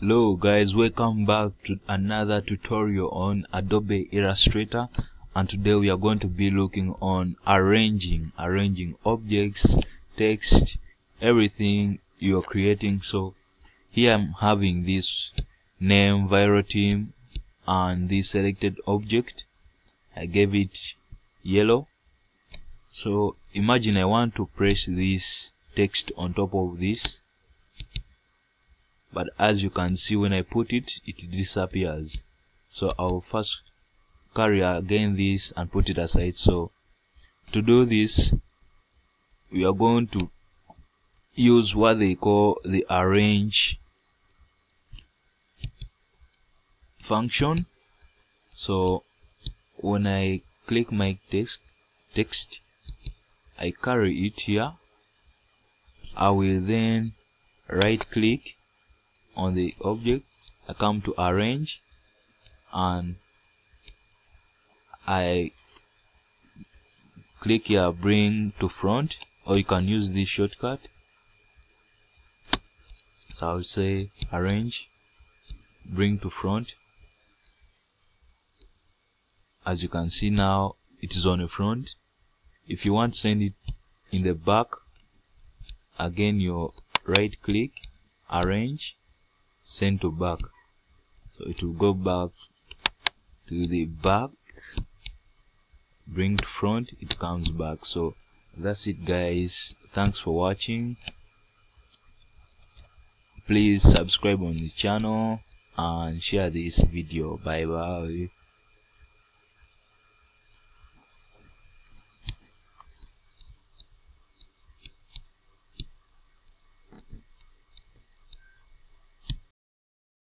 Hello guys, welcome back to another tutorial on Adobe Illustrator, and today we are going to be looking on arranging objects, text, everything you are creating. So here I'm having this name Viral Team and this selected object. I gave it yellow. So imagine I want to press this text on top of this, but as you can see, when I put it, it disappears. So I'll first carry again this and put it aside. So to do this, we are going to use what they call the arrange function. So when I click my text, I carry it here. I will then right click on the object, I come to arrange, and I click here bring to front, or you can use this shortcut. So I'll say arrange, bring to front. As you can see now, it is on the front. If you want to send it in the back, again you right click, arrange, send to back. So it will go back to the back, bring to front, it comes back. So that's it guys, thanks for watching. Please subscribe on the channel and share this video. Bye bye.